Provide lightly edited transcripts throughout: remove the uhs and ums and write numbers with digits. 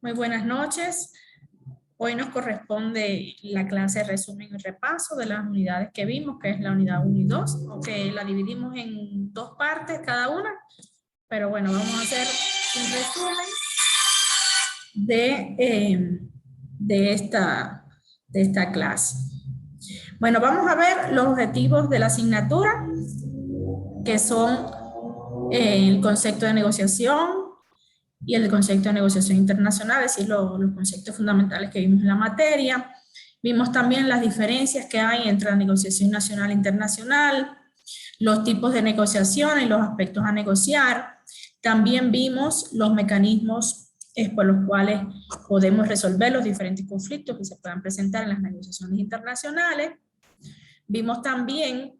Muy buenas noches. Hoy nos corresponde la clase resumen y repaso de las unidades que vimos, que es la unidad 1 y 2, aunque la dividimos en dos partes cada una, pero bueno, vamos a hacer un resumen de esta clase. Bueno, vamos a ver los objetivos de la asignatura, que son el concepto de negociación y el concepto de negociación internacional, es decir, los conceptos fundamentales que vimos en la materia. Vimos también las diferencias que hay entre la negociación nacional e internacional, los tipos de negociación y los aspectos a negociar. También vimos los mecanismos por los cuales podemos resolver los diferentes conflictos que se puedan presentar en las negociaciones internacionales. Vimos también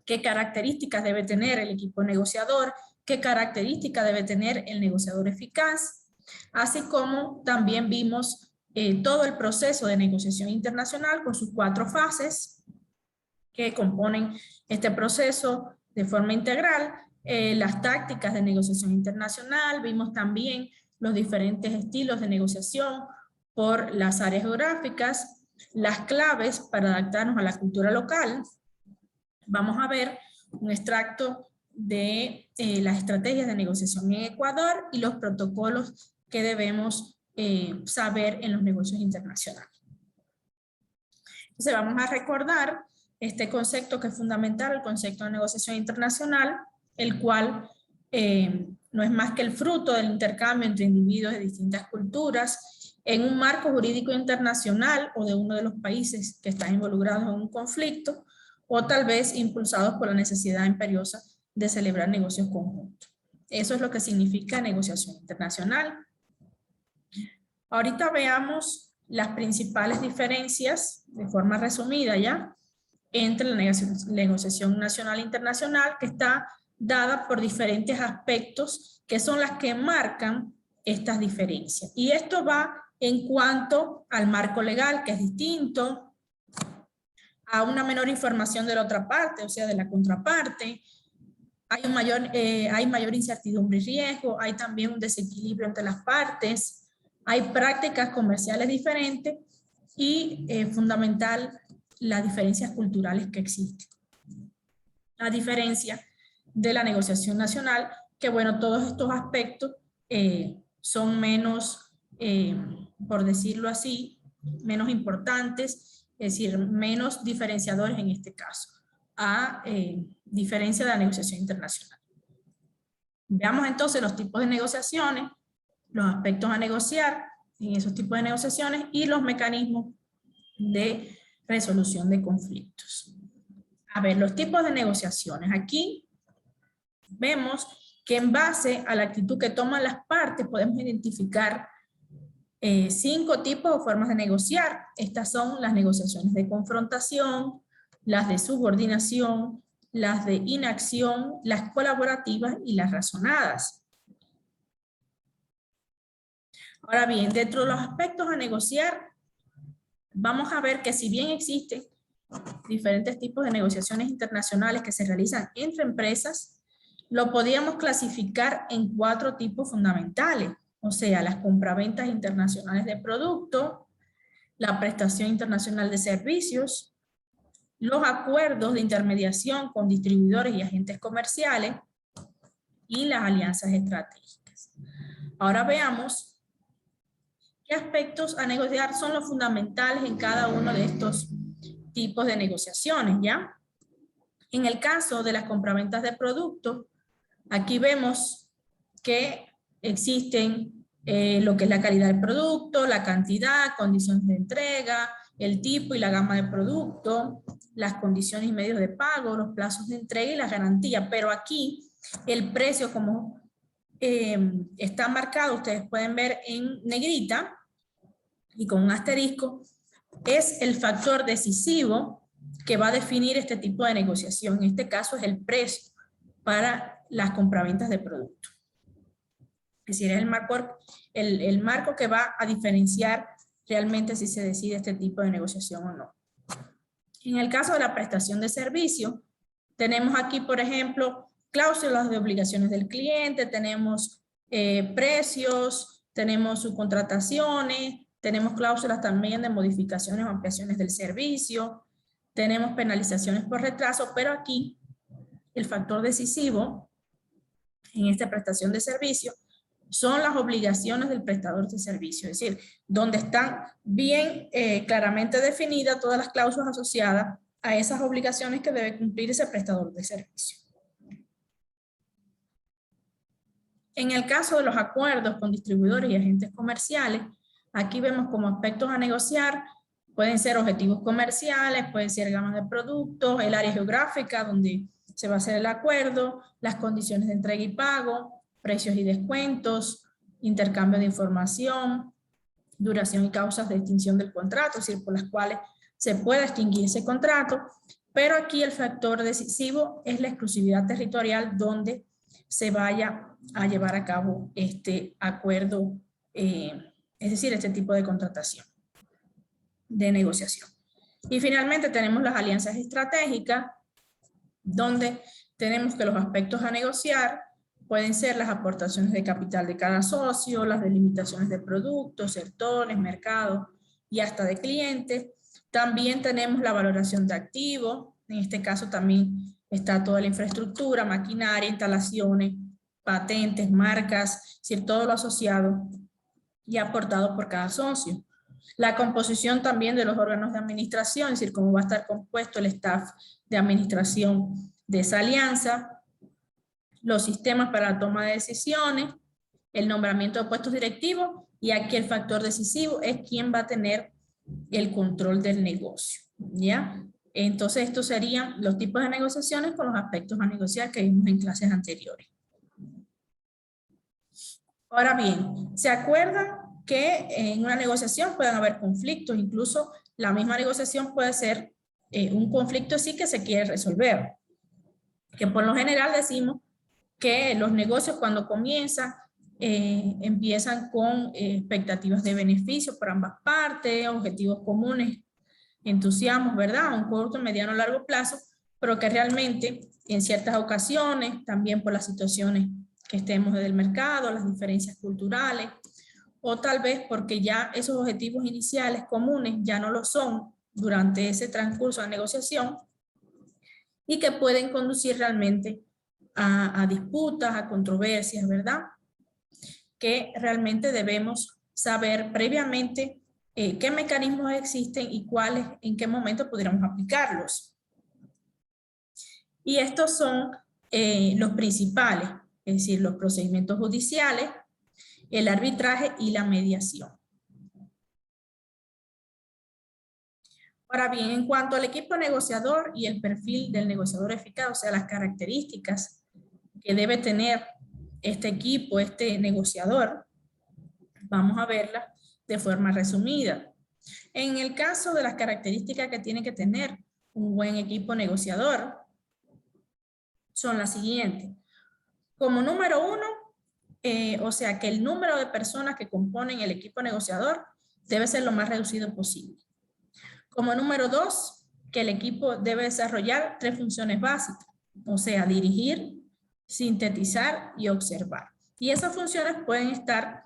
qué características debe tener el equipo negociador, qué características debe tener el negociador eficaz, así como también vimos todo el proceso de negociación internacional con sus 4 fases que componen este proceso de forma integral, las tácticas de negociación internacional, vimos también los diferentes estilos de negociación por las áreas geográficas, las claves para adaptarnos a la cultura local. Vamos a ver un extracto de las estrategias de negociación en Ecuador y los protocolos que debemos saber en los negocios internacionales. Entonces vamos a recordar este concepto que es fundamental, el concepto de negociación internacional, el cual no es más que el fruto del intercambio entre individuos de distintas culturas en un marco jurídico internacional o de uno de los países que están involucrados en un conflicto, o tal vez impulsados por la necesidad imperiosa de celebrar negocios conjuntos. Eso es lo que significa negociación internacional. Ahorita veamos las principales diferencias, de forma resumida ya, entre la negociación nacional e internacional, que está dada por diferentes aspectos que son las que marcan estas diferencias. Y esto va en cuanto al marco legal, que es distinto, a una menor información de la otra parte, o sea, de la contraparte, hay mayor incertidumbre y riesgo, hay también un desequilibrio entre las partes, hay prácticas comerciales diferentes y fundamental, las diferencias culturales que existen. A diferencia de la negociación nacional, que bueno, todos estos aspectos son menos, por decirlo así, menos importantes, es decir, menos diferenciadores en este caso, a diferencia de la negociación internacional. Veamos entonces los tipos de negociaciones, los aspectos a negociar en esos tipos de negociaciones y los mecanismos de resolución de conflictos. A ver, los tipos de negociaciones. Aquí vemos que en base a la actitud que toman las partes podemos identificar 5 tipos o formas de negociar. Estas son las negociaciones de confrontación, las de subordinación, las de inacción, las colaborativas y las razonadas. Ahora bien, dentro de los aspectos a negociar, vamos a ver que si bien existen diferentes tipos de negociaciones internacionales que se realizan entre empresas, lo podríamos clasificar en 4 tipos fundamentales. O sea, las compraventas internacionales de productos, la prestación internacional de servicios, los acuerdos de intermediación con distribuidores y agentes comerciales y las alianzas estratégicas. Ahora veamos qué aspectos a negociar son los fundamentales en cada uno de estos tipos de negociaciones, ¿ya? En el caso de las compraventas de productos, aquí vemos que existen lo que es la calidad del producto, la cantidad, condiciones de entrega, el tipo y la gama de producto, las condiciones y medios de pago, los plazos de entrega y la garantía. Pero aquí el precio, como está marcado, ustedes pueden ver en negrita y con un asterisco, es el factor decisivo que va a definir este tipo de negociación. En este caso es el precio para las compraventas de productos. Es decir, es el marco que va a diferenciar realmente si se decide este tipo de negociación o no. En el caso de la prestación de servicio, tenemos aquí, por ejemplo, cláusulas de obligaciones del cliente, tenemos precios, tenemos subcontrataciones, tenemos cláusulas también de modificaciones o ampliaciones del servicio, tenemos penalizaciones por retraso, pero aquí el factor decisivo en esta prestación de servicio son las obligaciones del prestador de servicio, es decir, donde están bien claramente definidas todas las cláusulas asociadas a esas obligaciones que debe cumplir ese prestador de servicio. En el caso de los acuerdos con distribuidores y agentes comerciales, aquí vemos como aspectos a negociar, pueden ser objetivos comerciales, pueden ser gamas de productos, el área geográfica donde se va a hacer el acuerdo, las condiciones de entrega y pago, precios y descuentos, intercambio de información, duración y causas de extinción del contrato, es decir, por las cuales se puede extinguir ese contrato, pero aquí el factor decisivo es la exclusividad territorial donde se vaya a llevar a cabo este acuerdo, es decir, este tipo de contratación, de negociación. Y finalmente tenemos las alianzas estratégicas, donde tenemos que los aspectos a negociar pueden ser las aportaciones de capital de cada socio, las delimitaciones de productos, sectores, mercados y hasta de clientes. También tenemos la valoración de activos, en este caso también está toda la infraestructura, maquinaria, instalaciones, patentes, marcas, es decir, todo lo asociado y aportado por cada socio. La composición también de los órganos de administración, es decir, cómo va a estar compuesto el staff de administración de esa alianza, los sistemas para la toma de decisiones, el nombramiento de puestos directivos, y aquí el factor decisivo es quién va a tener el control del negocio, ¿ya? Entonces estos serían los tipos de negociaciones con los aspectos a negociar que vimos en clases anteriores. Ahora bien, ¿se acuerdan que en una negociación pueden haber conflictos? Incluso la misma negociación puede ser un conflicto sí que se quiere resolver. Que por lo general decimos que los negocios cuando comienzan empiezan con expectativas de beneficio por ambas partes, objetivos comunes, entusiasmos, ¿verdad? A un corto, mediano, largo plazo, pero que realmente en ciertas ocasiones, también por las situaciones que estemos desde el mercado, las diferencias culturales, o tal vez porque ya esos objetivos iniciales comunes ya no lo son durante ese transcurso de negociación y que pueden conducir realmente a disputas, a controversias, ¿verdad? Que realmente debemos saber previamente qué mecanismos existen y cuáles, en qué momento pudiéramos aplicarlos. Y estos son los principales, es decir, los procedimientos judiciales, el arbitraje y la mediación. Ahora bien, en cuanto al equipo negociador y el perfil del negociador eficaz, o sea, las características que debe tener este equipo, este negociador, vamos a verlas de forma resumida. En el caso de las características que tiene que tener un buen equipo negociador, son las siguientes. Como número uno, o sea que el número de personas que componen el equipo negociador debe ser lo más reducido posible. Como número dos, que el equipo debe desarrollar 3 funciones básicas, o sea, dirigir, sintetizar y observar. Y esas funciones pueden estar,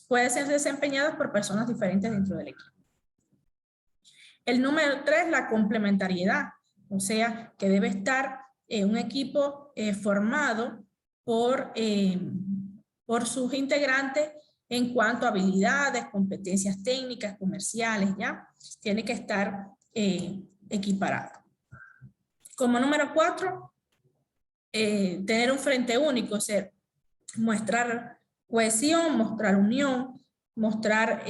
pueden ser desempeñadas por personas diferentes dentro del equipo. El número 3, la complementariedad, o sea, que debe estar un equipo formado por sus integrantes en cuanto a habilidades, competencias técnicas, comerciales, ¿ya? Tiene que estar equiparado. Como número 4, tener un frente único, o sea, mostrar cohesión, mostrar unión, mostrar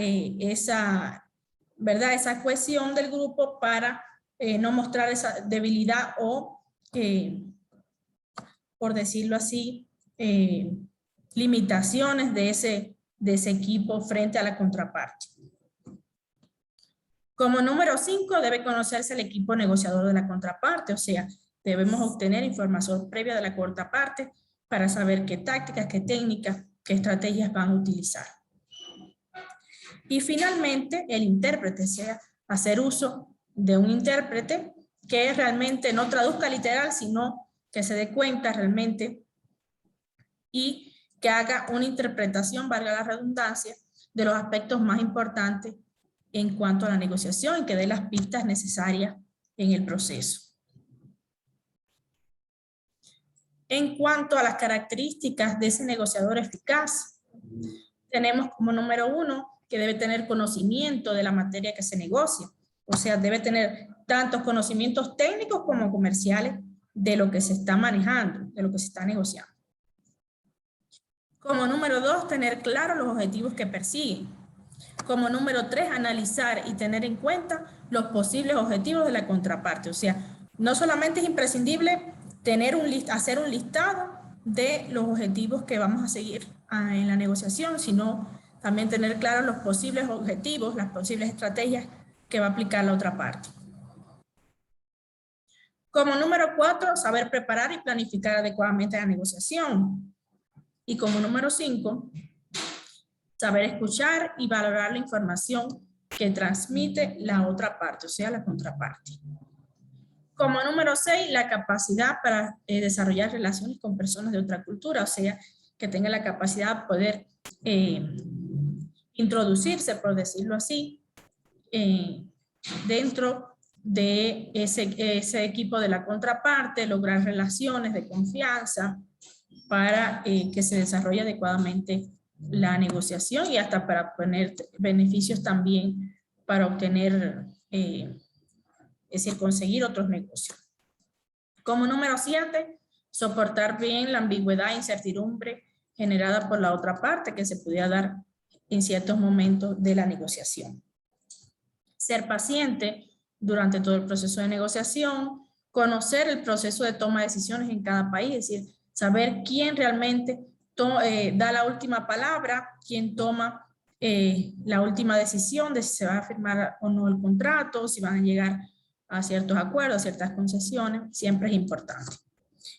¿verdad? Esa cohesión del grupo para no mostrar esa debilidad o, por decirlo así, limitaciones de ese equipo frente a la contraparte. Como número 5, debe conocerse el equipo negociador de la contraparte, o sea, debemos obtener información previa de la contraparte para saber qué tácticas, qué técnicas, qué estrategias van a utilizar. Y finalmente, el intérprete, o sea, hacer uso de un intérprete que realmente no traduzca literal, sino que se dé cuenta realmente y que haga una interpretación, valga la redundancia, de los aspectos más importantes en cuanto a la negociación y que dé las pistas necesarias en el proceso. En cuanto a las características de ese negociador eficaz, tenemos como número 1 que debe tener conocimiento de la materia que se negocia. O sea, debe tener tantos conocimientos técnicos como comerciales de lo que se está manejando, de lo que se está negociando. Como número 2, tener claros los objetivos que persiguen. Como número 3, analizar y tener en cuenta los posibles objetivos de la contraparte. O sea, no solamente es imprescindible hacer un listado de los objetivos que vamos a seguir en la negociación, sino también tener claros los posibles objetivos, las posibles estrategias que va a aplicar la otra parte. Como número 4, saber preparar y planificar adecuadamente la negociación. Y como número 5, saber escuchar y valorar la información que transmite la otra parte, o sea, la contraparte. Como número 6, la capacidad para desarrollar relaciones con personas de otra cultura, o sea, que tenga la capacidad de poder introducirse, por decirlo así, dentro de ese equipo de la contraparte, lograr relaciones de confianza para que se desarrolle adecuadamente la negociación y hasta para obtener beneficios también para obtener, es decir, conseguir otros negocios. Como número 7, soportar bien la ambigüedad e incertidumbre generada por la otra parte que se pudiera dar en ciertos momentos de la negociación. Ser paciente durante todo el proceso de negociación, conocer el proceso de toma de decisiones en cada país, es decir, saber quién realmente da la última palabra, quién toma la última decisión de si se va a firmar o no el contrato, si van a llegar a ciertos acuerdos, a ciertas concesiones, siempre es importante.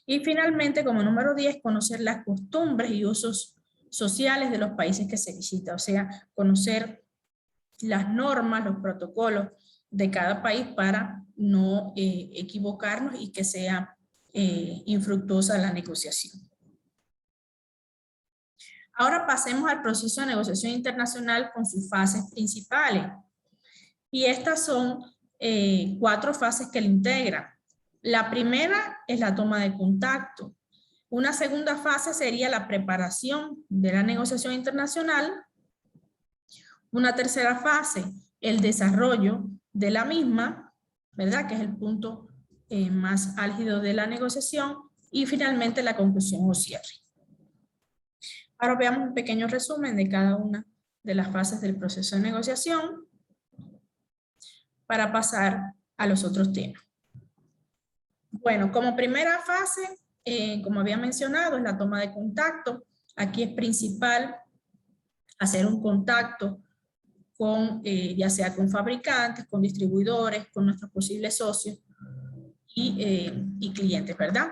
Y finalmente, como número 10, conocer las costumbres y usos sociales de los países que se visita, o sea, conocer las normas, los protocolos de cada país para no equivocarnos y que sea infructuosa la negociación. Ahora pasemos al proceso de negociación internacional con sus fases principales. Y estas son 4 fases que lo integran. La primera es la toma de contacto. Una segunda fase sería la preparación de la negociación internacional. Una tercera fase, el desarrollo de la misma, ¿verdad? Que es el punto más álgido de la negociación. Y finalmente la conclusión o cierre. Ahora veamos un pequeño resumen de cada una de las fases del proceso de negociación para pasar a los otros temas. Bueno, como primera fase, como había mencionado, es la toma de contacto. Aquí es principal hacer un contacto con, ya sea con fabricantes, con distribuidores, con nuestros posibles socios y clientes, ¿verdad?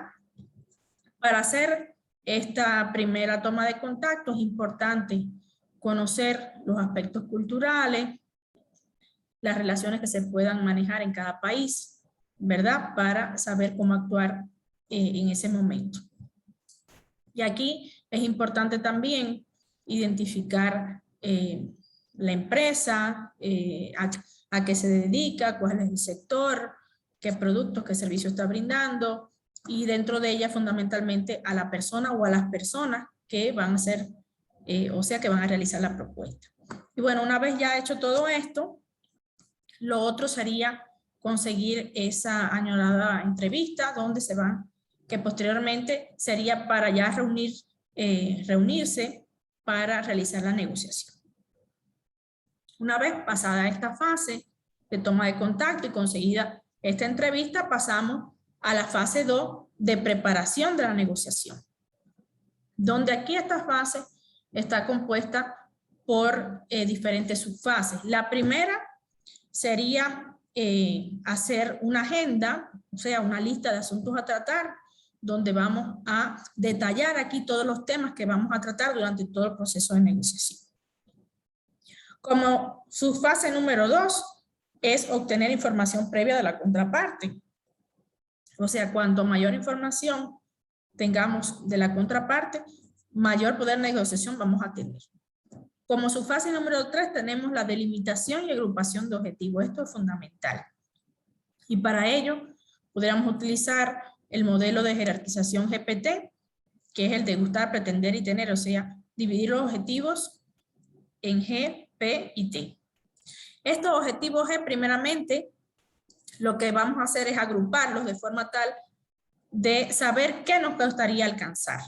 Para hacer esta primera toma de contacto es importante conocer los aspectos culturales, las relaciones que se puedan manejar en cada país, ¿verdad? Para saber cómo actuar en ese momento. Y aquí es importante también identificar la empresa, a qué se dedica, cuál es el sector, qué productos, qué servicios está brindando, y dentro de ella fundamentalmente a la persona o a las personas que van a ser, o sea, que van a realizar la propuesta. Y bueno, una vez ya hecho todo esto, lo otro sería conseguir esa añorada entrevista donde se van, que posteriormente sería para ya reunirse para realizar la negociación. Una vez pasada esta fase de toma de contacto y conseguida esta entrevista, pasamos a la fase 2 de preparación de la negociación, donde aquí esta fase está compuesta por diferentes subfases. La primera sería hacer una agenda, o sea, una lista de asuntos a tratar, donde vamos a detallar aquí todos los temas que vamos a tratar durante todo el proceso de negociación. Como subfase número 2 es obtener información previa de la contraparte. O sea, cuanto mayor información tengamos de la contraparte, mayor poder de negociación vamos a tener. Como subfase número 3 tenemos la delimitación y agrupación de objetivos. Esto es fundamental. Y para ello podríamos utilizar el modelo de jerarquización GPT, que es el de gustar, pretender y tener, o sea, dividir los objetivos en G, P y T. Estos objetivos G, primeramente, lo que vamos a hacer es agruparlos de forma tal de saber qué nos gustaría alcanzar.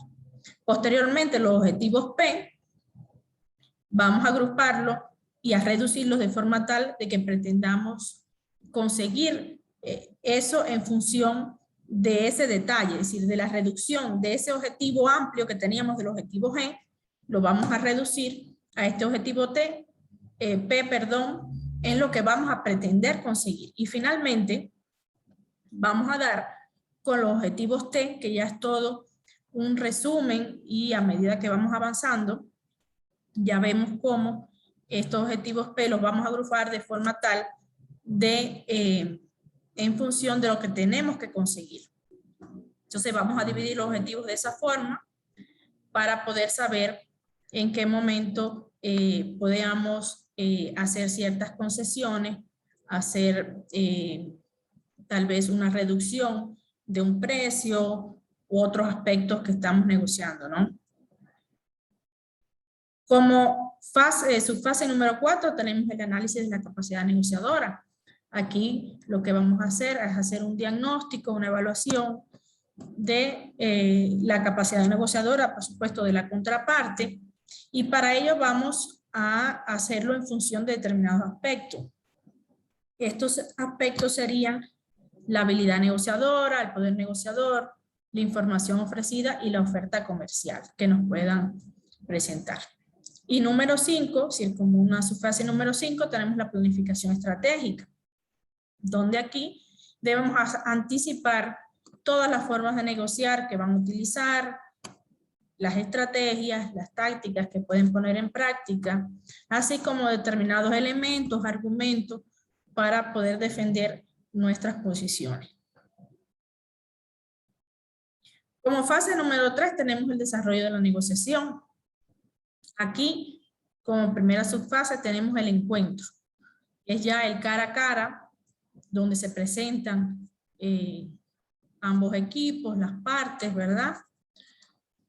Posteriormente, los objetivos P, vamos a agruparlos y a reducirlos de forma tal de que pretendamos conseguir eso en función de ese detalle, es decir, de la reducción de ese objetivo amplio que teníamos del objetivo G, lo vamos a reducir a este objetivo P, en lo que vamos a pretender conseguir. Y finalmente, vamos a dar con los objetivos T, que ya es todo un resumen, y a medida que vamos avanzando, ya vemos cómo estos objetivos P los vamos a agrupar de forma tal de, en función de lo que tenemos que conseguir. Entonces vamos a dividir los objetivos de esa forma para poder saber en qué momento podemos hacer ciertas concesiones, hacer tal vez una reducción de un precio u otros aspectos que estamos negociando, ¿no? Como subfase número 4 tenemos el análisis de la capacidad negociadora. Aquí lo que vamos a hacer es hacer un diagnóstico, una evaluación de la capacidad negociadora, por supuesto, de la contraparte, y para ello vamos a hacerlo en función de determinados aspectos. Estos aspectos serían la habilidad negociadora, el poder negociador, la información ofrecida y la oferta comercial que nos puedan presentar. Y número 5, si es como una subfase número 5, tenemos la planificación estratégica, donde aquí debemos anticipar todas las formas de negociar que van a utilizar, las estrategias, las tácticas que pueden poner en práctica, así como determinados elementos, argumentos para poder defender nuestras posiciones. Como fase número 3 tenemos el desarrollo de la negociación. Aquí, como primera subfase, tenemos el encuentro. Es ya el cara a cara, donde se presentan ambos equipos, las partes, ¿verdad?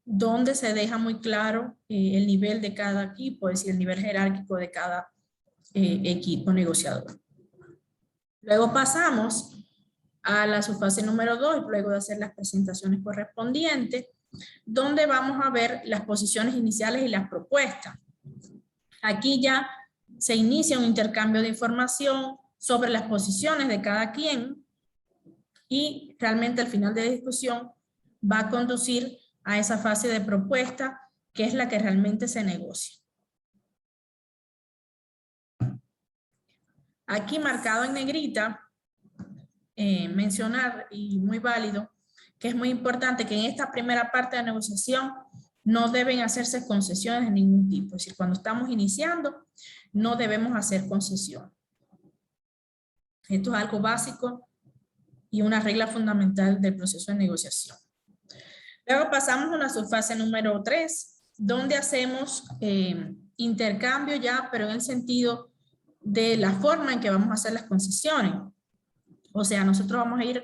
Donde se deja muy claro el nivel de cada equipo, es decir, el nivel jerárquico de cada equipo negociador. Luego pasamos a la subfase número 2, luego de hacer las presentaciones correspondientes, donde vamos a ver las posiciones iniciales y las propuestas. Aquí ya se inicia un intercambio de información sobre las posiciones de cada quien y realmente al final de la discusión va a conducir a esa fase de propuesta que es la que realmente se negocia. Aquí marcado en negrita, mencionar y muy válido, que es muy importante que en esta primera parte de negociación no deben hacerse concesiones de ningún tipo. Es decir, cuando estamos iniciando, no debemos hacer concesión. Esto es algo básico y una regla fundamental del proceso de negociación. Luego pasamos a la subfase número 3, donde hacemos intercambio ya, pero en el sentido de la forma en que vamos a hacer las concesiones. O sea, nosotros vamos a ir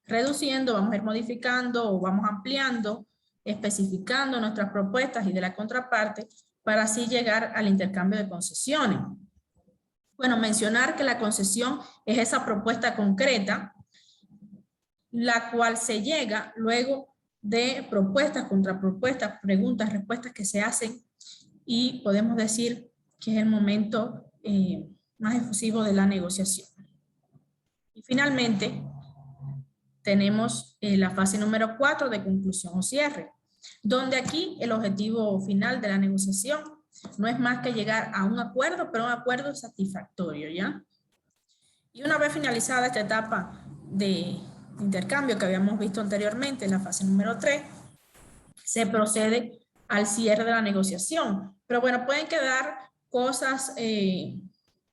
reduciendo, vamos a ir modificando o vamos ampliando, especificando nuestras propuestas y de la contraparte para así llegar al intercambio de concesiones. Bueno, mencionar que la concesión es esa propuesta concreta, la cual se llega luego de propuestas, contrapropuestas, preguntas, respuestas que se hacen y podemos decir que es el momento más efusivo de la negociación. Y finalmente, tenemos la fase número 4 de conclusión o cierre, donde aquí el objetivo final de la negociación no es más que llegar a un acuerdo, pero un acuerdo satisfactorio, ¿ya? Y una vez finalizada esta etapa de intercambio que habíamos visto anteriormente en la fase número 3, se procede al cierre de la negociación. Pero bueno, pueden quedar cosas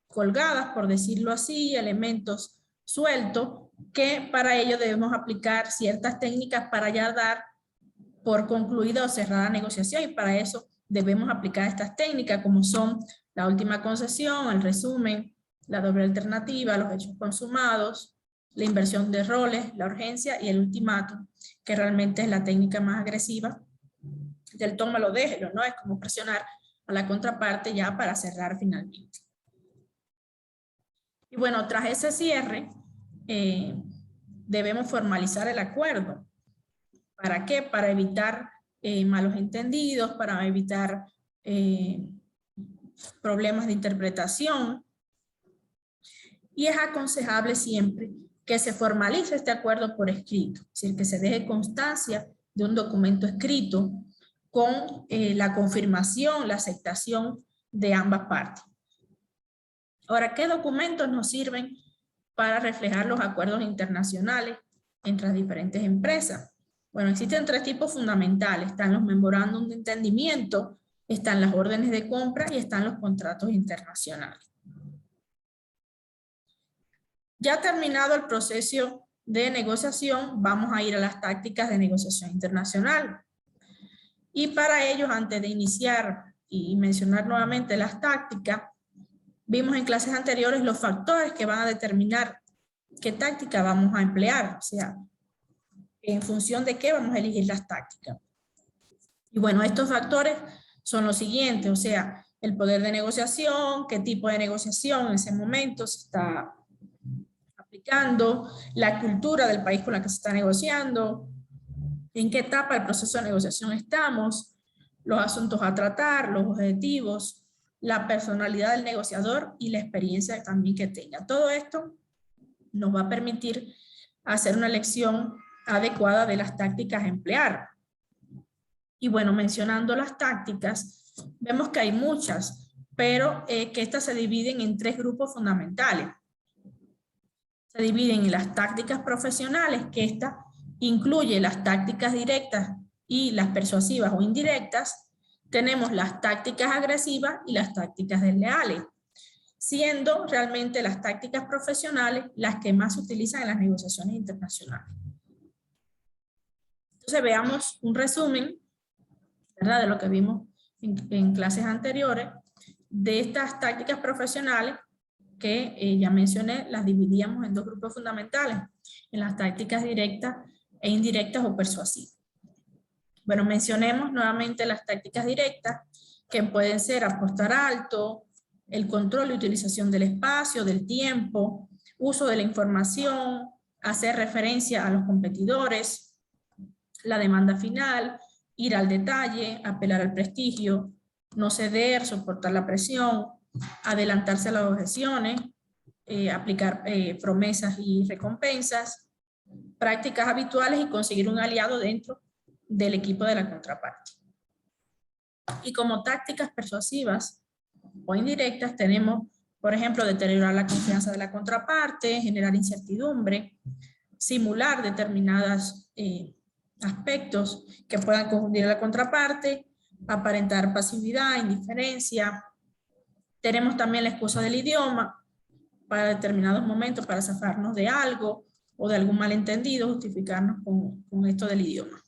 colgadas, por decirlo así, elementos sueltos, que para ello debemos aplicar ciertas técnicas para ya dar por concluida o cerrada la negociación, y para eso debemos aplicar estas técnicas como son la última concesión, el resumen, la doble alternativa, los hechos consumados, la inversión de roles, la urgencia y el ultimátum, que realmente es la técnica más agresiva del tómalo, déjelo, ¿no? Es como presionar a la contraparte ya para cerrar finalmente. Y bueno, tras ese cierre, debemos formalizar el acuerdo. ¿Para qué? Para evitar malos entendidos, para evitar problemas de interpretación. Y es aconsejable siempre que se formalice este acuerdo por escrito, es decir, que se deje constancia de un documento escrito con la confirmación, la aceptación de ambas partes. Ahora, ¿qué documentos nos sirven para reflejar los acuerdos internacionales entre las diferentes empresas? Bueno, existen 3 tipos fundamentales. Están los memorándum de entendimiento, están las órdenes de compra y están los contratos internacionales. Ya terminado el proceso de negociación, vamos a ir a las tácticas de negociación internacional. Y para ello, antes de iniciar y mencionar nuevamente las tácticas, vimos en clases anteriores los factores que van a determinar qué táctica vamos a emplear, o sea, en función de qué vamos a elegir las tácticas. Y bueno, estos factores son los siguientes, o sea, el poder de negociación, qué tipo de negociación en ese momento se está aplicando, la cultura del país con la que se está negociando, en qué etapa del proceso de negociación estamos, los asuntos a tratar, los objetivos, la personalidad del negociador y la experiencia también que tenga. Todo esto nos va a permitir hacer una elección adecuada de las tácticas a emplear. Y bueno, mencionando las tácticas, vemos que hay muchas, pero que estas se dividen en 3 grupos fundamentales. Se dividen en las tácticas profesionales, que esta incluye las tácticas directas y las persuasivas o indirectas. Tenemos las tácticas agresivas y las tácticas desleales, siendo realmente las tácticas profesionales las que más se utilizan en las negociaciones internacionales. Entonces veamos un resumen, ¿verdad?, de lo que vimos en clases anteriores, de estas tácticas profesionales que ya mencioné. Las dividíamos en 2 grupos fundamentales, en las tácticas directas e indirectas o persuasivas. Bueno, mencionemos nuevamente las tácticas directas, que pueden ser apostar alto, el control y utilización del espacio, del tiempo, uso de la información, hacer referencia a los competidores, la demanda final, ir al detalle, apelar al prestigio, no ceder, soportar la presión, adelantarse a las objeciones, aplicar promesas y recompensas, prácticas habituales y conseguir un aliado dentro del equipo de la contraparte. Y como tácticas persuasivas o indirectas tenemos, por ejemplo, deteriorar la confianza de la contraparte, generar incertidumbre, simular determinados aspectos que puedan confundir a la contraparte, aparentar pasividad, indiferencia. Tenemos también la excusa del idioma para determinados momentos, para zafarnos de algo o de algún malentendido, justificarnos con esto del idioma.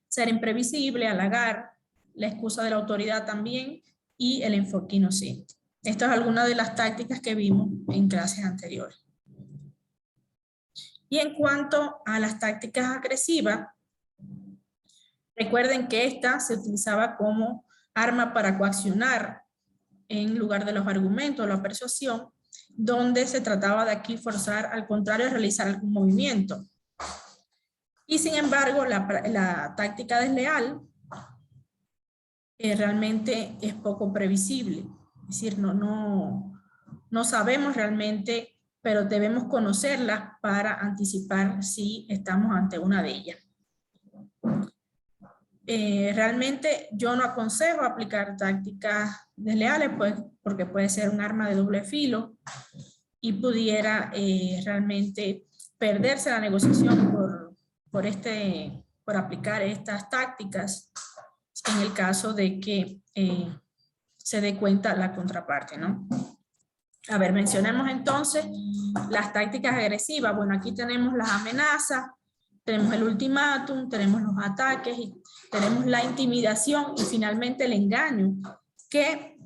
Ser imprevisible, halagar, la excusa de la autoridad también y el enfoque inocente. Estas son algunas de las tácticas que vimos en clases anteriores. Y en cuanto a las tácticas agresivas, recuerden que esta se utilizaba como arma para coaccionar en lugar de los argumentos o la persuasión, donde se trataba de aquí forzar al contrario a realizar algún movimiento. Y sin embargo, la táctica desleal realmente es poco previsible. Es decir, no sabemos realmente, pero debemos conocerlas para anticipar si estamos ante una de ellas. Realmente yo no aconsejo aplicar tácticas desleales, pues, porque puede ser un arma de doble filo y pudiera realmente perderse la negociación por aplicar estas tácticas en el caso de que se dé cuenta la contraparte, ¿no? A ver, mencionemos entonces las tácticas agresivas. Bueno, aquí tenemos las amenazas, tenemos el ultimátum, tenemos los ataques, y tenemos la intimidación y finalmente el engaño, que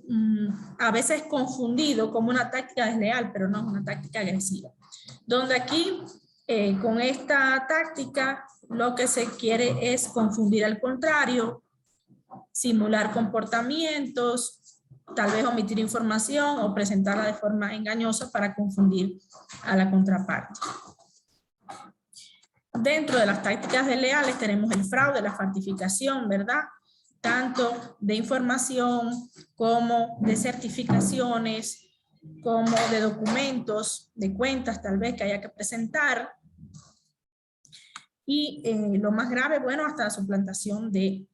a veces es confundido como una táctica desleal, pero no es una táctica agresiva. Donde aquí, con esta táctica, lo que se quiere es confundir al contrario, simular comportamientos, tal vez omitir información o presentarla de forma engañosa para confundir a la contraparte. Dentro de las tácticas desleales tenemos el fraude, la falsificación, ¿verdad? Tanto de información como de certificaciones, como de documentos, de cuentas tal vez que haya que presentar. Y lo más grave, bueno, hasta la suplantación de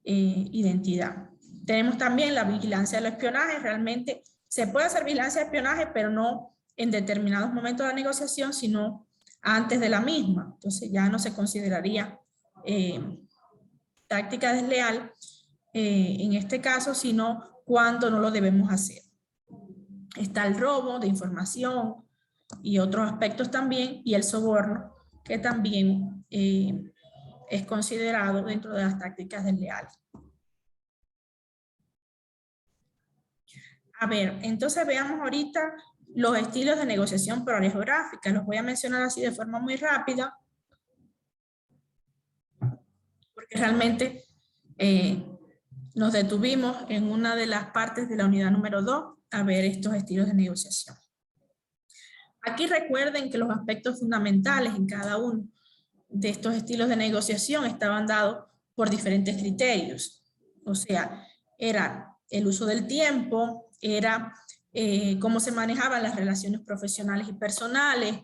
identidad. Tenemos también la vigilancia del espionaje. Realmente se puede hacer vigilancia de espionaje, pero no en determinados momentos de la negociación, sino antes de la misma. Entonces ya no se consideraría táctica desleal en este caso, sino cuando no lo debemos hacer. Está el robo de información y otros aspectos también, y el soborno, que también es considerado dentro de las tácticas desleales. A ver, entonces veamos ahorita los estilos de negociación por área geográfica. Los voy a mencionar así de forma muy rápida, porque realmente nos detuvimos en una de las partes de la unidad número 2 a ver estos estilos de negociación. Aquí recuerden que los aspectos fundamentales en cada uno de estos estilos de negociación estaban dados por diferentes criterios. O sea, era el uso del tiempo, era cómo se manejaban las relaciones profesionales y personales,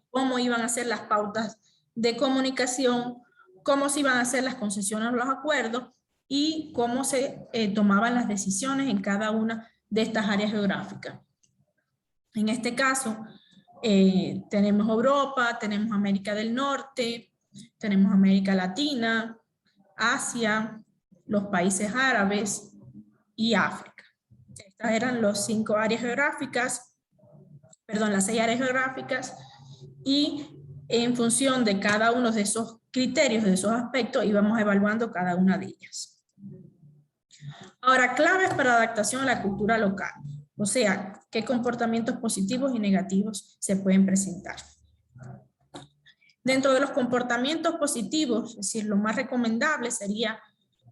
cómo iban a ser las pautas de comunicación, cómo se iban a hacer las concesiones o los acuerdos y cómo se tomaban las decisiones en cada una de estas áreas geográficas. En este caso, tenemos Europa, tenemos América del Norte, tenemos América Latina, Asia, los países árabes y África. Estas eran las 5 áreas geográficas, perdón, las 6 áreas geográficas, y en función de cada uno de esos criterios, de esos aspectos, íbamos evaluando cada una de ellas. Ahora, claves para adaptación a la cultura local. O sea, qué comportamientos positivos y negativos se pueden presentar. Dentro de los comportamientos positivos, es decir, lo más recomendable sería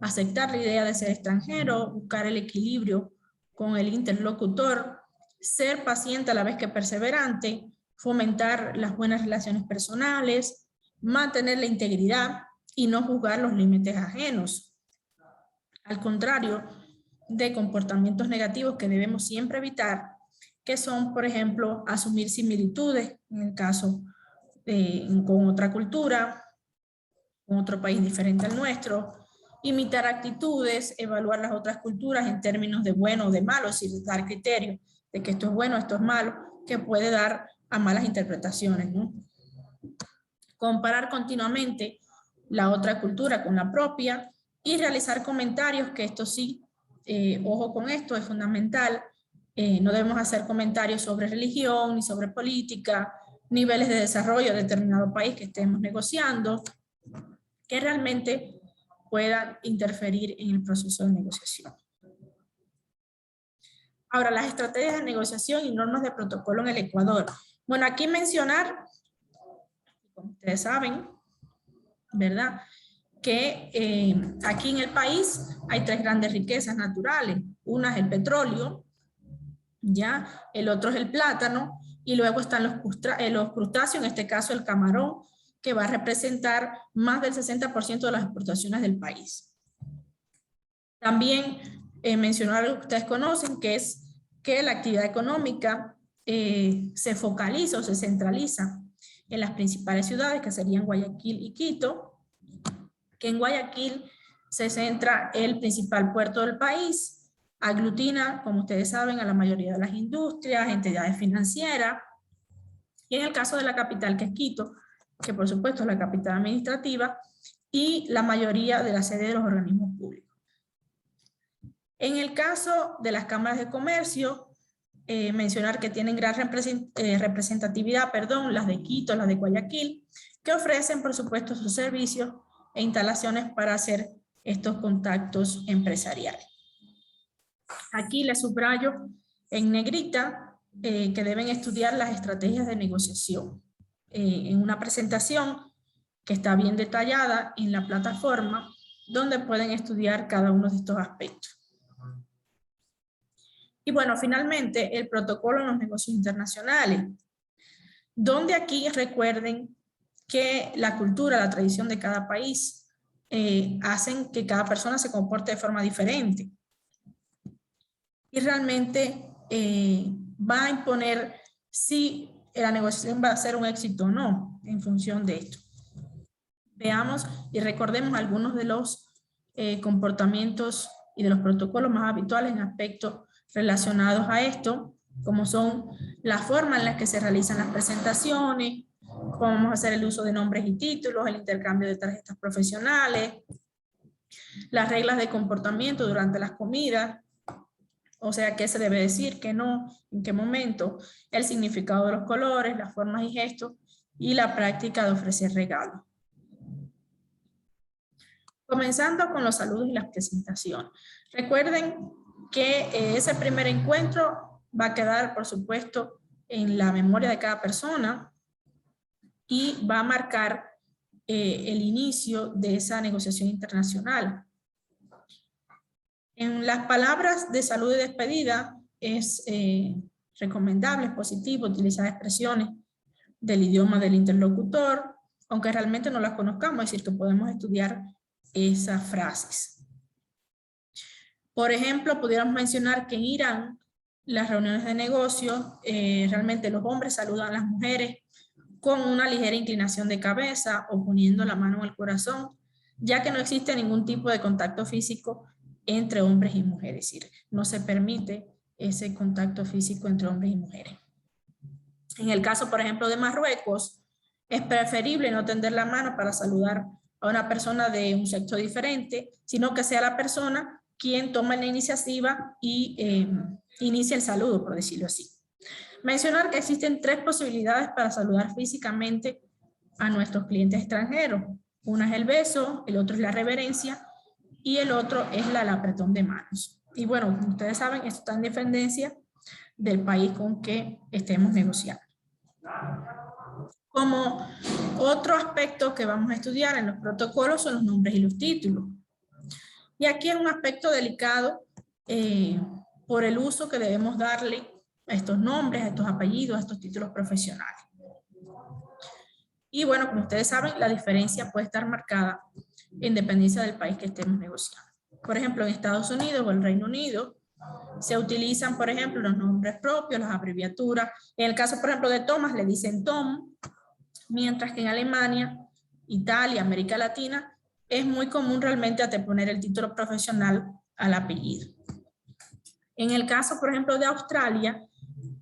aceptar la idea de ser extranjero, buscar el equilibrio con el interlocutor, ser paciente a la vez que perseverante, fomentar las buenas relaciones personales, mantener la integridad y no juzgar los límites ajenos. Al contrario de comportamientos negativos que debemos siempre evitar, que son, por ejemplo, asumir similitudes, en el caso con otra cultura, con otro país diferente al nuestro, imitar actitudes, evaluar las otras culturas en términos de bueno o de malo, es decir, dar criterio de que esto es bueno, esto es malo, que puede dar a malas interpretaciones, ¿no? Comparar continuamente la otra cultura con la propia y realizar comentarios, que esto sí, ojo con esto, es fundamental. No debemos hacer comentarios sobre religión, ni sobre política, niveles de desarrollo de determinado país que estemos negociando, que realmente puedan interferir en el proceso de negociación. Ahora, las estrategias de negociación y normas de protocolo en el Ecuador. Bueno, aquí mencionar, como ustedes saben, ¿verdad?, que aquí en el país hay 3 grandes riquezas naturales. Una es el petróleo, ¿ya? El otro es el plátano, y luego están los crustáceos, en este caso el camarón, que va a representar más del 60% de las exportaciones del país. También mencionar algo que ustedes conocen, que es que la actividad económica se focaliza o se centraliza en las principales ciudades, que serían Guayaquil y Quito, que en Guayaquil se centra el principal puerto del país, aglutina, como ustedes saben, a la mayoría de las industrias, entidades financieras, y en el caso de la capital, que es Quito, que por supuesto es la capital administrativa, y la mayoría de la sede de los organismos públicos. En el caso de las cámaras de comercio, mencionar que tienen gran representatividad, las de Quito, las de Guayaquil, que ofrecen, por supuesto, sus servicios e instalaciones para hacer estos contactos empresariales. Aquí les subrayo en negrita que deben estudiar las estrategias de negociación. En una presentación que está bien detallada en la plataforma, donde pueden estudiar cada uno de estos aspectos. Y bueno, finalmente, el protocolo en los negocios internacionales, donde aquí recuerden que la cultura, la tradición de cada país hacen que cada persona se comporte de forma diferente. Y realmente va a imponer si la negociación va a ser un éxito o no en función de esto. Veamos y recordemos algunos de los comportamientos y de los protocolos más habituales en aspectos relacionados a esto, como son la forma en la que se realizan las presentaciones, cómo vamos a hacer el uso de nombres y títulos, el intercambio de tarjetas profesionales, las reglas de comportamiento durante las comidas, o sea, qué se debe decir, qué no, en qué momento, el significado de los colores, las formas y gestos, y la práctica de ofrecer regalos. Comenzando con los saludos y las presentaciones. Recuerden que ese primer encuentro va a quedar, por supuesto, en la memoria de cada persona y va a marcar el inicio de esa negociación internacional. En las palabras de salud y despedida es recomendable, es positivo utilizar expresiones del idioma del interlocutor, aunque realmente no las conozcamos, es decir, que podemos estudiar esas frases. Por ejemplo, pudiéramos mencionar que en Irán, las reuniones de negocios, realmente los hombres saludan a las mujeres con una ligera inclinación de cabeza o poniendo la mano en el corazón, ya que no existe ningún tipo de contacto físico entre hombres y mujeres, es decir, no se permite ese contacto físico entre hombres y mujeres. En el caso, por ejemplo, de Marruecos, es preferible no tender la mano para saludar a una persona de un sexo diferente, sino que sea la persona quien toma la iniciativa y inicia el saludo, por decirlo así. Mencionar que existen 3 posibilidades para saludar físicamente a nuestros clientes extranjeros. Una es el beso, el otro es la reverencia y el otro es el apretón de manos. Y bueno, como ustedes saben, esto está en dependencia del país con que estemos negociando. Como otro aspecto que vamos a estudiar en los protocolos son los nombres y los títulos. Y aquí es un aspecto delicado por el uso que debemos darle a estos nombres, a estos apellidos, a estos títulos profesionales. Y bueno, como ustedes saben, la diferencia puede estar marcada en dependencia del país que estemos negociando. Por ejemplo, en Estados Unidos o el Reino Unido, se utilizan, por ejemplo, los nombres propios, las abreviaturas. En el caso, por ejemplo, de Thomas, le dicen Tom, mientras que en Alemania, Italia, América Latina, es muy común realmente anteponer el título profesional al apellido. En el caso, por ejemplo, de Australia,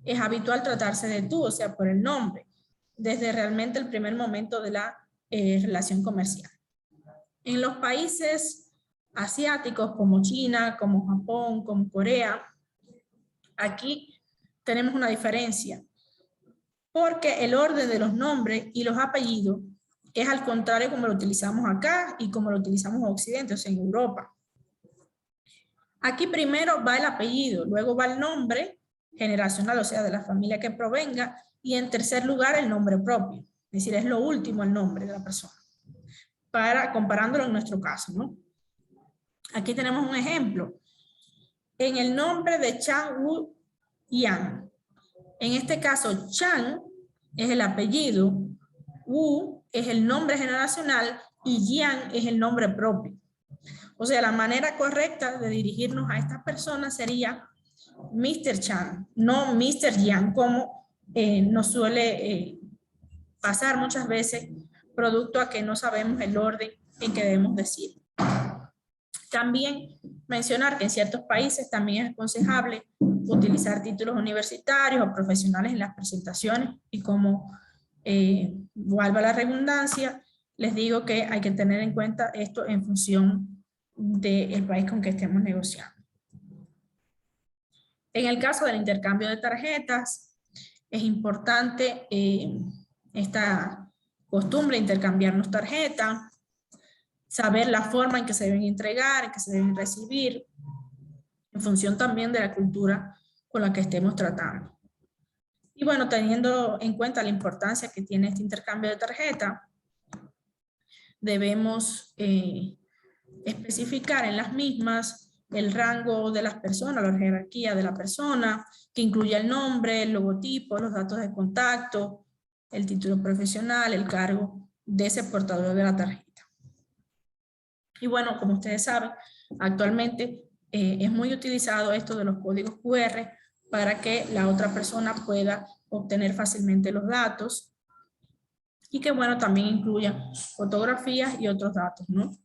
es habitual tratarse de tú, o sea, por el nombre, desde realmente el primer momento de la relación comercial. En los países asiáticos como China, como Japón, como Corea, aquí tenemos una diferencia, porque el orden de los nombres y los apellidos es al contrario como lo utilizamos acá y como lo utilizamos en Occidente, o sea, en Europa. Aquí primero va el apellido, luego va el nombre generacional, o sea, de la familia que provenga, y en tercer lugar el nombre propio, es decir, es lo último el nombre de la persona, comparándolo en nuestro caso, ¿no? Aquí tenemos un ejemplo. En el nombre de Chan Wu Yan, en este caso Chan es el apellido, Wu es el nombre generacional y Yan es el nombre propio. O sea, la manera correcta de dirigirnos a estas personas sería Mr. Chan, no Mr. Yan, como nos suele pasar muchas veces, producto a que no sabemos el orden en que debemos decir. También mencionar que en ciertos países también es aconsejable utilizar títulos universitarios o profesionales en las presentaciones y como valga la redundancia, les digo que hay que tener en cuenta esto en función del país con que estemos negociando. En el caso del intercambio de tarjetas, es importante esta costumbre de intercambiarnos tarjetas, saber la forma en que se deben entregar, en que se deben recibir, en función también de la cultura con la que estemos tratando. Y bueno, teniendo en cuenta la importancia que tiene este intercambio de tarjeta, debemos especificar en las mismas el rango de las personas, la jerarquía de la persona, que incluya el nombre, el logotipo, los datos de contacto, el título profesional, el cargo de ese portador de la tarjeta. Y bueno, como ustedes saben, actualmente es muy utilizado esto de los códigos QR para que la otra persona pueda obtener fácilmente los datos y que bueno, también incluya fotografías y otros datos, ¿no?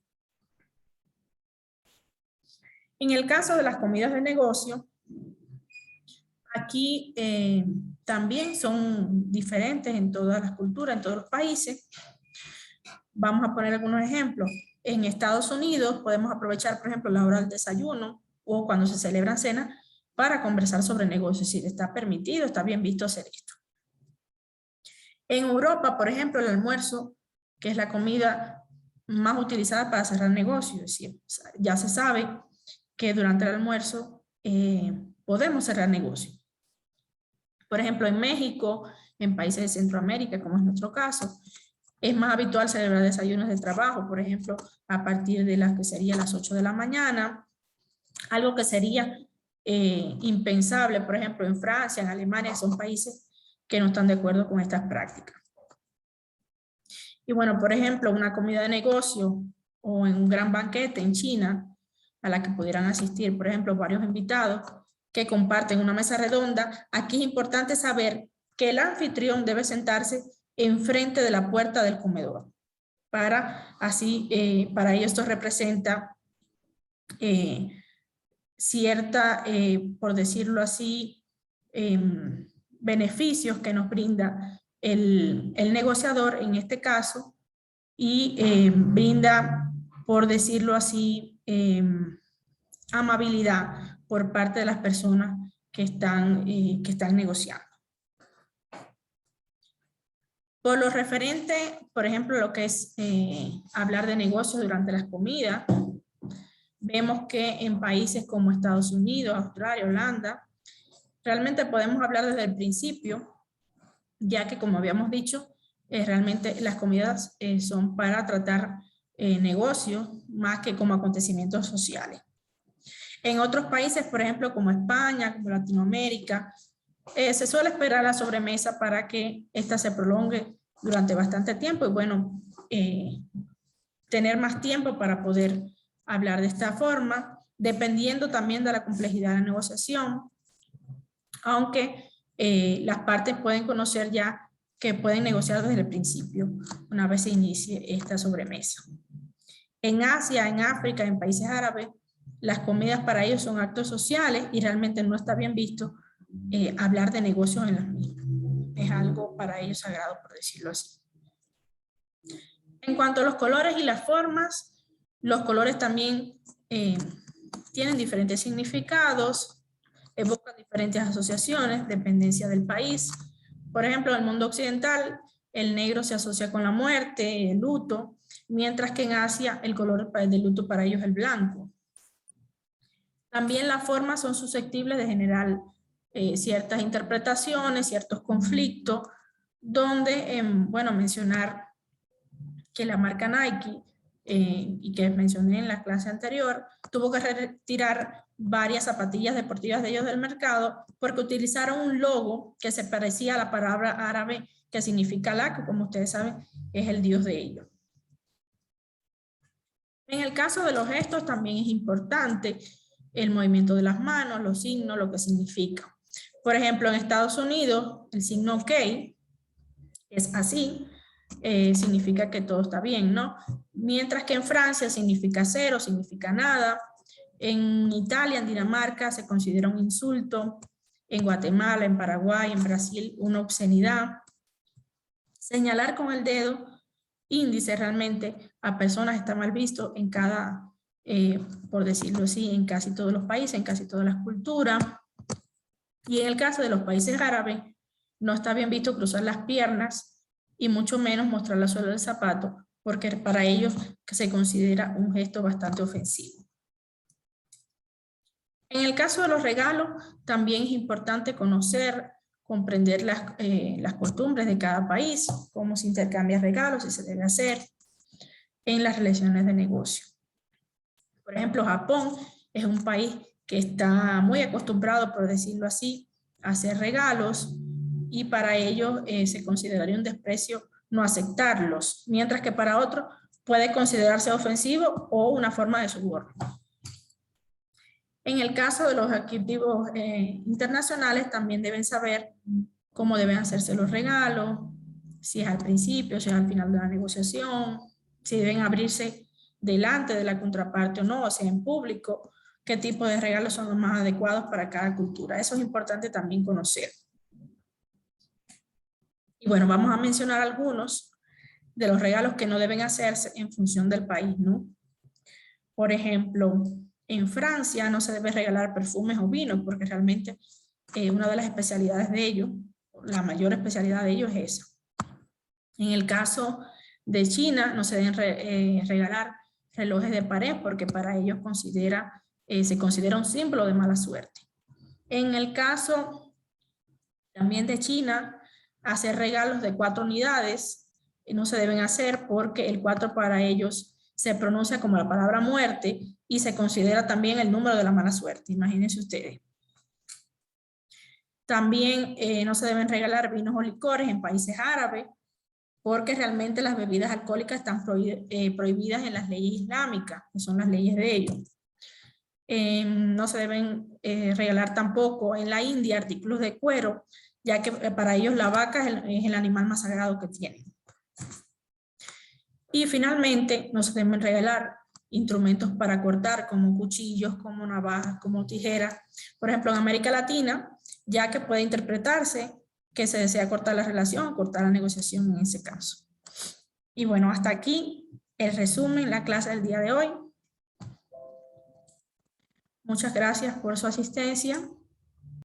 En el caso de las comidas de negocio, aquí también son diferentes en todas las culturas, en todos los países. Vamos a poner algunos ejemplos. En Estados Unidos podemos aprovechar, por ejemplo, la hora del desayuno o cuando se celebran cenas para conversar sobre negocios. Si está permitido, está bien visto hacer esto. En Europa, por ejemplo, el almuerzo, que es la comida más utilizada para cerrar negocios, es decir, ya se sabe que durante el almuerzo podemos cerrar negocios. Por ejemplo, en México, en países de Centroamérica, como es nuestro caso, es más habitual celebrar desayunos de trabajo, por ejemplo, a partir de las que serían las 8 de la mañana, algo que sería impensable, por ejemplo, en Francia, en Alemania, son países que no están de acuerdo con estas prácticas. Y bueno, por ejemplo, una comida de negocio o en un gran banquete en China, a la que pudieran asistir, por ejemplo, varios invitados que comparten una mesa redonda, aquí es importante saber que el anfitrión debe sentarse enfrente de la puerta del comedor. Para ello esto representa cierta, por decirlo así, beneficios que nos brinda el negociador en este caso y brinda, por decirlo así, amabilidad por parte de las personas que están negociando. Por lo referente, por ejemplo, lo que es hablar de negocios durante las comidas, vemos que en países como Estados Unidos, Australia, Holanda, realmente podemos hablar desde el principio, ya que como habíamos dicho, realmente las comidas son para tratar negocios más que como acontecimientos sociales. En otros países, por ejemplo, como España, como Latinoamérica, se suele esperar la sobremesa para que ésta se prolongue durante bastante tiempo y bueno, tener más tiempo para poder hablar de esta forma, dependiendo también de la complejidad de la negociación, aunque las partes pueden conocer ya que pueden negociar desde el principio, una vez se inicie esta sobremesa. En Asia, en África, en países árabes, las comidas para ellos son actos sociales y realmente no está bien visto hablar de negocios en las mismas. Es algo para ellos sagrado, por decirlo así. En cuanto a los colores y las formas, los colores también tienen diferentes significados, evocan diferentes asociaciones, dependencia del país. Por ejemplo, en el mundo occidental, el negro se asocia con la muerte, el luto, mientras que en Asia el color del luto para ellos es el blanco. También las formas son susceptibles de generar ciertas interpretaciones, ciertos conflictos, donde, bueno, mencionar que la marca Nike, y que mencioné en la clase anterior, tuvo que retirar varias zapatillas deportivas de ellos del mercado porque utilizaron un logo que se parecía a la palabra árabe que significa Alá, que como ustedes saben es el dios de ellos. En el caso de los gestos también es importante el movimiento de las manos, los signos, lo que significa. Por ejemplo, en Estados Unidos, el signo OK es así, significa que todo está bien, ¿no? Mientras que en Francia significa cero, significa nada. En Italia, en Dinamarca, se considera un insulto. En Guatemala, en Paraguay, en Brasil, una obscenidad. Señalar con el dedo índice realmente a personas está mal visto en cada, por decirlo así, en casi todos los países, en casi todas las culturas. Y en el caso de los países árabes, no está bien visto cruzar las piernas y mucho menos mostrar la suela del zapato, porque para ellos se considera un gesto bastante ofensivo. En el caso de los regalos, también es importante conocer, comprender las costumbres de cada país, cómo se intercambian regalos, si se debe hacer en las relaciones de negocio. Por ejemplo, Japón es un país que está muy acostumbrado, por decirlo así, a hacer regalos, y para ellos se consideraría un desprecio no aceptarlos, mientras que para otros puede considerarse ofensivo o una forma de soborno. En el caso de los ejecutivos internacionales, también deben saber cómo deben hacerse los regalos, si es al principio, si es al final de la negociación, si deben abrirse delante de la contraparte o no, o sea, en público, qué tipo de regalos son los más adecuados para cada cultura. Eso es importante también conocer. Y bueno, vamos a mencionar algunos de los regalos que no deben hacerse en función del país, ¿no? Por ejemplo, en Francia no se debe regalar perfumes o vinos, porque realmente una de las especialidades de ellos, la mayor especialidad de ellos es esa. En el caso de China no se deben regalar relojes de pared, porque para ellos se considera un símbolo de mala suerte. En el caso también de China, hacer regalos de 4 unidades no se deben hacer, porque el 4 para ellos se pronuncia como la palabra muerte y se considera también el número de la mala suerte. Imagínense ustedes. También no se deben regalar vinos o licores en países árabes, porque realmente las bebidas alcohólicas están prohibidas en las leyes islámicas, que son las leyes de ellos. No se deben regalar tampoco en la India artículos de cuero, ya que para ellos la vaca es el animal más sagrado que tienen. Y finalmente, no se deben regalar instrumentos para cortar, como cuchillos, como navajas, como tijeras. Por ejemplo, en América Latina, ya que puede interpretarse que se desea cortar la relación, cortar la negociación en ese caso. Y bueno, hasta aquí el resumen, la clase del día de hoy. Muchas gracias por su asistencia.